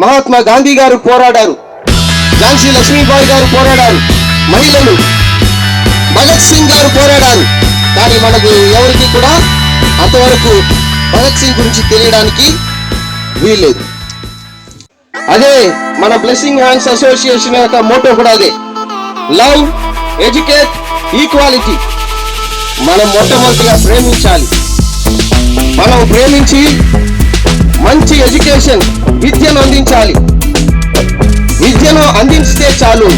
మహాత్మా గాంధీ గారు పోరాడారు, ఝాన్సీ లక్ష్మీబాయి గారు పోరాడారు, మహిళలు భగత్ సింగ్ గారు పోరాడారు. కానీ మనకు ఎవరికి కూడా అంతవరకు భగత్ సింగ్ గురించి తెలియడానికి వీల్లేదు. అదే మన బ్లెస్సింగ్ హ్యాండ్స్ అసోసియేషన్ యొక్క మోటో కూడా అదే, లవ్, ఎడ్యుకేట్, ఈక్వాలిటీ. మనం మొట్టమొదటిగా ప్రేమించాలి. మనం ప్రేమించి మంచి ఎడ్యుకేషన్, విద్యను అందించాలి. విద్యను అందించితే చాలు,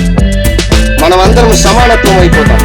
మనం అందరం సమానత్వం అయిపోతాం.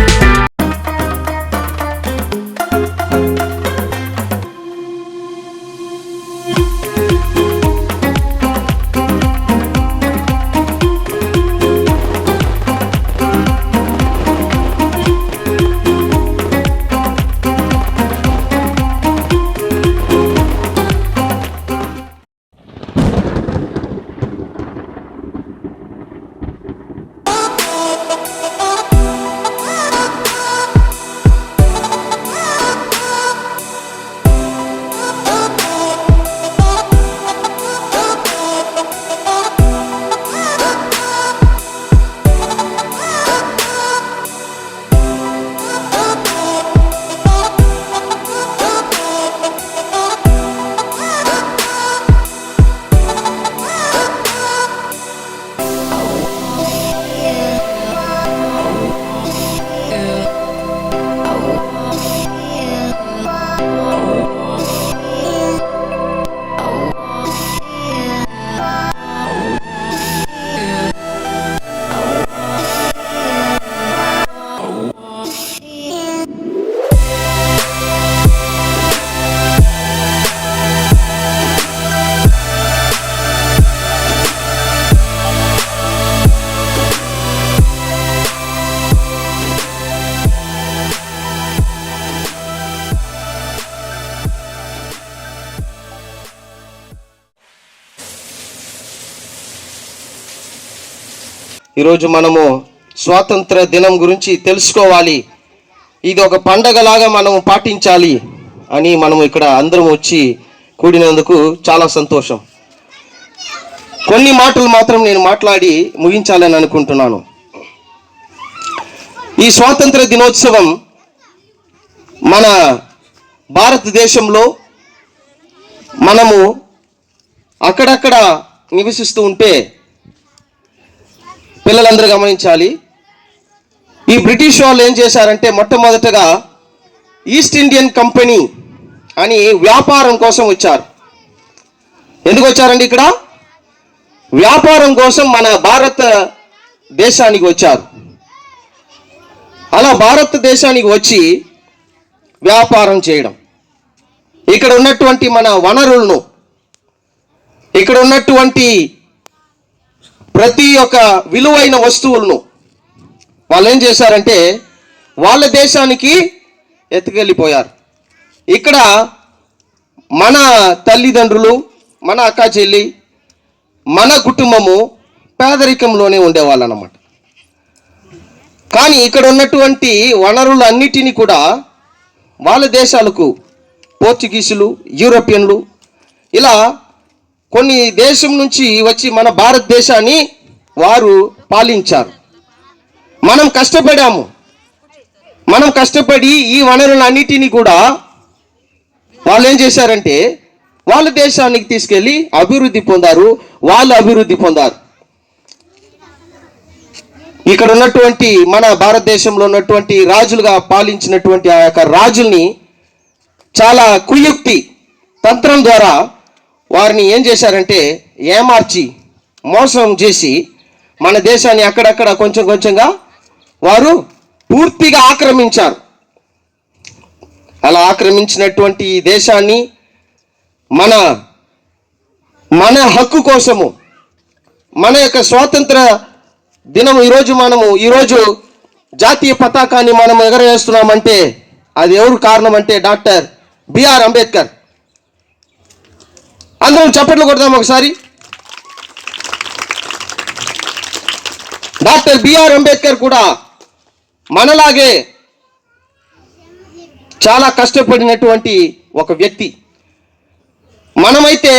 ఈరోజు మనము స్వాతంత్ర దినం గురించి తెలుసుకోవాలి, ఇది ఒక పండగలాగా మనం పాటించాలి అని మనం ఇక్కడ అందరం వచ్చి కూడినందుకు చాలా సంతోషం. కొన్ని మాటలు మాత్రం నేను మాట్లాడి ముగించాలని అనుకుంటున్నాను. ఈ స్వాతంత్ర దినోత్సవం మన భారతదేశంలో మనము అక్కడక్కడ నివసిస్తూ ఉంటే పిల్లలందరూ గమనించాలి, ఈ బ్రిటిష్ వాళ్ళు ఏం చేశారంటే మొట్టమొదటగా ఈస్ట్ ఇండియన్ కంపెనీ అని వ్యాపారం కోసం వచ్చారు. ఎందుకు వచ్చారండి? ఇక్కడ వ్యాపారం కోసం మన భారతదేశానికి వచ్చారు. అలా భారతదేశానికి వచ్చి వ్యాపారం చేయడం, ఇక్కడ ఉన్నటువంటి మన వనరులను, ఇక్కడ ఉన్నటువంటి ప్రతి ఒక్క విలువైన వస్తువులను వాళ్ళు ఏం చేశారంటే వాళ్ళ దేశానికి ఎత్తుకెళ్ళిపోయారు. ఇక్కడ మన తల్లిదండ్రులు, మన అక్క చెల్లి, మన కుటుంబము పేదరికంలోనే ఉండేవాళ్ళు అన్నమాట. కానీ ఇక్కడ ఉన్నటువంటి వనరులన్నిటినీ కూడా వాళ్ళ దేశాలకు పోర్చుగీసులు, యూరోపియన్లు ఇలా కొన్ని దేశం నుంచి వచ్చి మన భారతదేశాన్ని వారు పాలించారు. మనం కష్టపడాము, మనం కష్టపడి ఈ వనరులన్నిటినీ కూడా వాళ్ళు ఏం చేశారంటే వాళ్ళ దేశానికి తీసుకెళ్ళి అభివృద్ధి పొందారు, వాళ్ళు అభివృద్ధి పొందారు. ఇక్కడ ఉన్నటువంటి మన భారతదేశంలో ఉన్నటువంటి రాజులుగా పాలించినటువంటి ఆ యొక్క రాజుల్ని చాలా కుయుక్తి తంత్రం ద్వారా వారిని ఏం చేశారంటే ఏమార్చి మోసం చేసి మన దేశాన్ని అక్కడక్కడ కొంచెం కొంచెంగా వారు పూర్తిగా ఆక్రమించారు. అలా ఆక్రమించినటువంటి ఈ దేశాన్ని మన హక్కు కోసము, మన యొక్క స్వాతంత్ర దినం ఈరోజు జాతీయ పతాకాన్ని మనం ఎగరవేస్తున్నామంటే అది ఎవరు కారణం అంటే డాక్టర్ బిఆర్ అంబేద్కర్. అందరం చప్పట్లు కొడదాం ఒకసారి. డాక్టర్ బిఆర్ అంబేద్కర్ కూడా మనలాగే చాలా కష్టపడినటువంటి ఒక వ్యక్తి. మనమైతే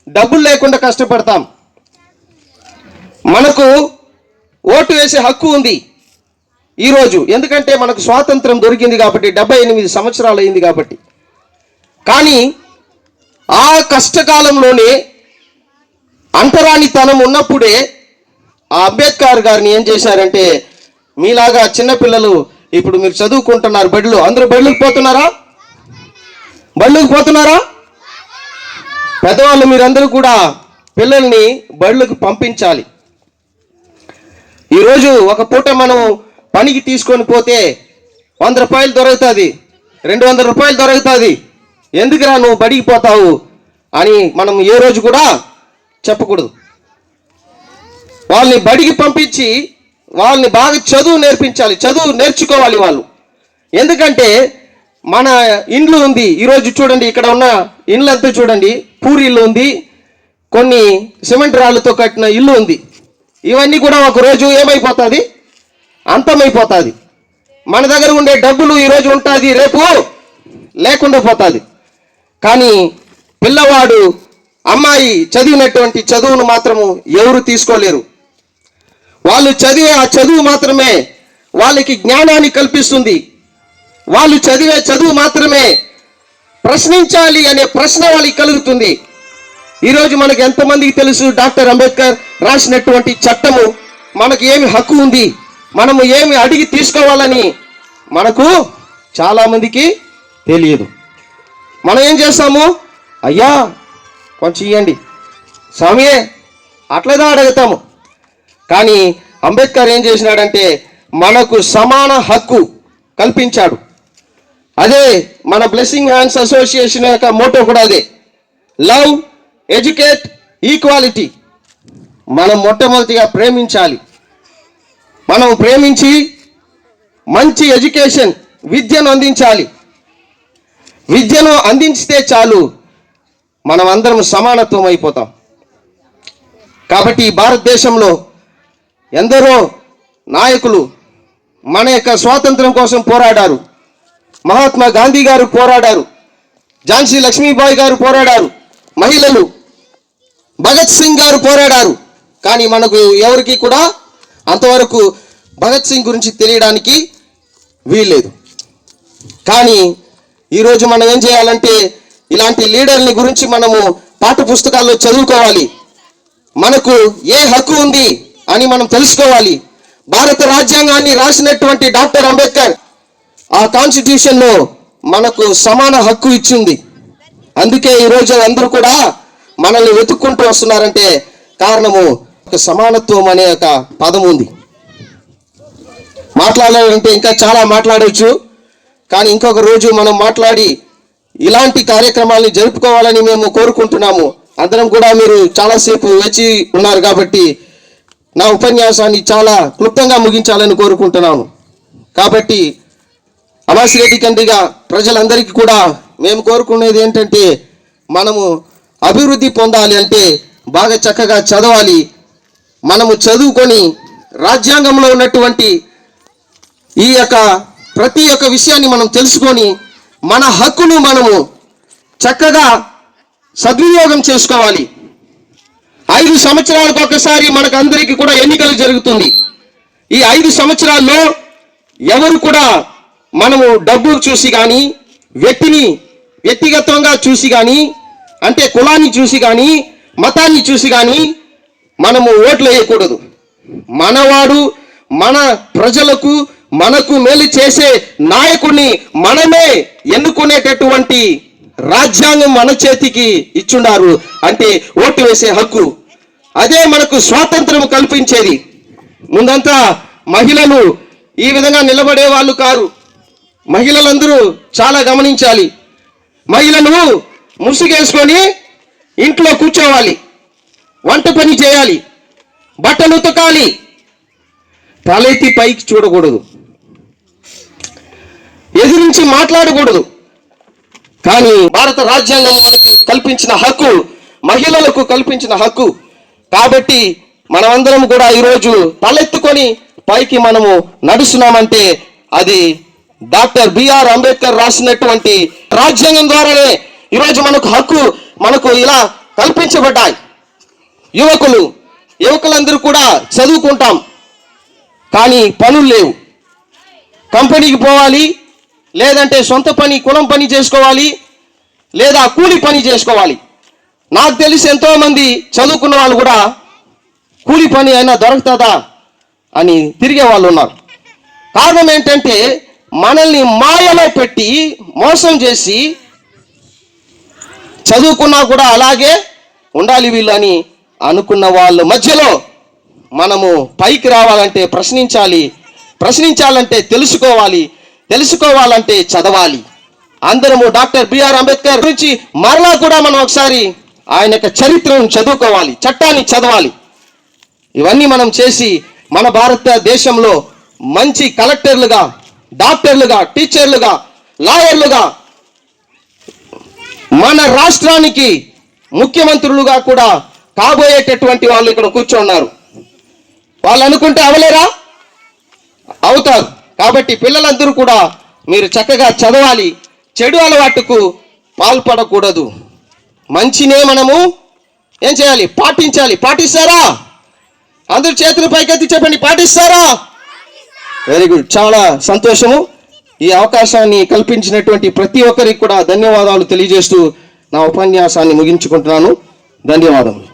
డబ్బులు లేకుండా కష్టపడతాం, మనకు ఓటు వేసే హక్కు ఉంది ఈరోజు. ఎందుకంటే మనకు స్వాతంత్రం దొరికింది కాబట్టి, 78 సంవత్సరాలు అయింది కాబట్టి. కానీ ఆ కష్టకాలంలోనే అంటరానితనం ఉన్నప్పుడే ఆ అంబేద్కర్ గారిని ఏం చేశారంటే, మీలాగా చిన్నపిల్లలు ఇప్పుడు మీరు చదువుకుంటున్నారు బడిలో, అందరూ బడులకు పోతున్నారా? బడులకు పోతున్నారా? పెద్దవాళ్ళు మీరందరూ కూడా పిల్లల్ని బడులకు పంపించాలి. ఈరోజు ఒక పూట మనం పనికి తీసుకొని పోతే 100 రూపాయలు దొరుకుతుంది, 200 రూపాయలు దొరుకుతుంది. ఎందుకురా నువ్వు బడికి పోతావు అని మనం ఏ రోజు కూడా చెప్పకూడదు. వాళ్ళని బడికి పంపించి వాళ్ళని బాగా చదువు నేర్పించాలి, చదువు నేర్చుకోవాలి వాళ్ళు. ఎందుకంటే మన ఇండ్లు ఉంది, ఈరోజు చూడండి ఇక్కడ ఉన్న ఇండ్లంతా చూడండి, పూరి ఇల్లు ఉంది, కొన్ని సిమెంట్ రాళ్ళతో కట్టిన ఇల్లు ఉంది. ఇవన్నీ కూడా ఒకరోజు ఏమైపోతుంది, అంతమైపోతుంది. మన దగ్గర ఉండే డబ్బులు ఈరోజు ఉంటుంది, రేపు లేకుండా పోతుంది. కానీ పిల్లవాడు అమ్మాయి చదివినటువంటి చదువును మాత్రము ఎవరు తీసుకోలేరు. వాళ్ళు చదివే ఆ చదువు మాత్రమే వాళ్ళకి జ్ఞానాన్ని కల్పిస్తుంది. వాళ్ళు చదివే చదువు మాత్రమే ప్రశ్నించాలి అనే ప్రశ్న వాళ్ళకి కలుగుతుంది. ఈరోజు మనకు ఎంతమందికి తెలుసు డాక్టర్ అంబేద్కర్ రాసినటువంటి చట్టము మనకు ఏమి హక్కు ఉంది, మనము ఏమి అడిగి తీసుకోవాలని మనకు చాలామందికి తెలియదు. మనం ఏం చేస్తాము, అయ్యా కొంచెం ఇవ్వండి స్వామియే అట్లేదా అడుగుతాము. కానీ అంబేద్కర్ ఏం చేసినాడంటే మనకు సమాన హక్కు కల్పించాడు. అదే మన బ్లెస్సింగ్ హ్యాండ్స్ అసోసియేషన్ యొక్క మోటో కూడా అదే, లవ్, ఎడ్యుకేట్, ఈక్వాలిటీ. మనం మొట్టమొదటిగా ప్రేమించాలి. మనం ప్రేమించి మంచి ఎడ్యుకేషన్, విద్యను అందించాలి. విద్యను అందించితే చాలు మనం అందరం సమానత్వం అయిపోతాం. కాబట్టి భారతదేశంలో ఎందరో నాయకులు మన యొక్క స్వాతంత్రం కోసం పోరాడారు. మహాత్మా గాంధీ గారు పోరాడారు, ఝాన్సీ లక్ష్మీబాయి గారు పోరాడారు, మహిళలు భగత్ సింగ్ గారు పోరాడారు. కానీ మనకు ఎవరికి కూడా అంతవరకు భగత్ సింగ్ గురించి తెలియడానికి వీల్లేదు. కానీ ఈరోజు మనం ఏం చేయాలంటే ఇలాంటి లీడర్ని గురించి మనము పాఠ్య పుస్తకాల్లో చదువుకోవాలి. మనకు ఏ హక్కు ఉంది అని మనం తెలుసుకోవాలి. భారత రాజ్యాంగాన్ని రాసినటువంటి డాక్టర్ అంబేద్కర్ ఆ కాన్స్టిట్యూషన్లో మనకు సమాన హక్కు ఇచ్చింది. అందుకే ఈరోజు అందరూ కూడా మనల్ని వెతుక్కుంటూ వస్తున్నారంటే కారణము ఒక సమానత్వం అనే ఒక పదం ఉంది. మాట్లాడాలంటే ఇంకా చాలా మాట్లాడవచ్చు, కానీ ఇంకొక రోజు మనం మాట్లాడి ఇలాంటి కార్యక్రమాలని జరుపుకోవాలని మేము కోరుకుంటున్నాము. అందరం కూడా మీరు చాలాసేపు వేచి ఉన్నారు కాబట్టి నా ఉపన్యాసాన్ని చాలా క్లుప్తంగా ముగించాలని కోరుకుంటున్నాను. కాబట్టి అమాసిరెడ్డి కండ్రిగా ప్రజలందరికీ కూడా మేము కోరుకునేది ఏంటంటే మనము అభివృద్ధి పొందాలి అంటే బాగా చక్కగా చదవాలి. మనము చదువుకొని రాజ్యాంగంలో ఉన్నటువంటి ఈ యొక్క ప్రతి ఒక్క విషయాన్ని మనం తెలుసుకొని మన హక్కును మనము చక్కగా సద్వినియోగం చేసుకోవాలి. 5 సంవత్సరాలకు ఒకసారి మనకు అందరికీ కూడా ఎన్నికలు జరుగుతుంది. ఈ 5 సంవత్సరాల్లో ఎవరు కూడా మనము డబ్బు చూసి కానీ, వ్యక్తిని వ్యక్తిగతంగా చూసి కానీ, అంటే కులాన్ని చూసి కానీ, మతాన్ని చూసి కానీ మనము ఓట్లు వేయకూడదు. మనవాడు మన ప్రజలకు మనకు మేలు చేసే నాయకుడిని మనమే ఎన్నుకునేటటువంటి రాజ్యాంగం మన చేతికి ఇచ్చుండారు, అంటే ఓటు వేసే హక్కు. అదే మనకు స్వాతంత్రం కల్పించేది. ముందంతా మహిళలు ఈ విధంగా నిలబడే వాళ్ళు కారు. మహిళలందరూ చాలా గమనించాలి. మహిళలు ముసుగేసుకొని ఇంట్లో కూర్చోవాలి, వంట పని చేయాలి, బట్టలు ఉతకాలి, తలెత్తి పైకి చూడకూడదు, ఎదిరించి మాట్లాడకూడదు. కానీ భారత రాజ్యాంగం మనకు కల్పించిన హక్కు, మహిళలకు కల్పించిన హక్కు. కాబట్టి మనమందరం కూడా ఈరోజు తలెత్తుకొని పైకి మనము నడుస్తున్నామంటే అది డాక్టర్ బిఆర్ అంబేద్కర్ రాసినటువంటి రాజ్యాంగం ద్వారానే ఈరోజు మనకు హక్కు మనకు ఇలా కల్పించబడ్డాయి. యువకులు యువకులందరూ కూడా చదువుకుంటాం, కానీ పనులు లేవు. కంపెనీకి పోవాలి, లేదంటే సొంత పని కులం పని చేసుకోవాలి, లేదా కూలి పని చేసుకోవాలి. నాకు తెలిసి ఎంతోమంది చదువుకున్న వాళ్ళు కూడా కూలి పని అయినా దొరుకుతుందా అని తిరిగే వాళ్ళు ఉన్నారు. కారణం ఏంటంటే మనల్ని మాయలో పెట్టి మోసం చేసి చదువుకున్నా కూడా అలాగే ఉండాలి వీళ్ళు అని అనుకున్న వాళ్ళ మధ్యలో మనము పైకి రావాలంటే ప్రశ్నించాలంటే తెలుసుకోవాలంటే చదవాలి. అందరము డాక్టర్ బిఆర్ అంబేద్కర్ గురించి మరలా కూడా మనం ఒకసారి ఆయన యొక్క చరిత్రను చదువుకోవాలి, చట్టాన్ని చదవాలి. ఇవన్నీ మనం చేసి మన భారతదేశంలో మంచి కలెక్టర్లుగా, డాక్టర్లుగా, టీచర్లుగా, లాయర్లుగా, మన రాష్ట్రానికి ముఖ్యమంత్రులుగా కూడా కాబోయేటటువంటి వాళ్ళు ఇక్కడ కూర్చున్నారు. వాళ్ళు అనుకుంటే అవలేరా? అవుతారు. కాబట్టి పిల్లలందరూ కూడా మీరు చక్కగా చదవాలి, చెడు అలవాటుకు పాల్పడకూడదు. మంచినే మనము ఏం చేయాలి? పాటిస్తారా? అందరూ చేతులు పైకెత్తి చెప్పండి, పాటిస్తారా? వెరీ గుడ్, చాలా సంతోషము. ఈ అవకాశాన్ని కల్పించినటువంటి ప్రతి ఒక్కరికి కూడా ధన్యవాదాలు తెలియజేస్తూ నా ఉపన్యాసాన్ని ముగించుకుంటున్నాను. ధన్యవాదములు.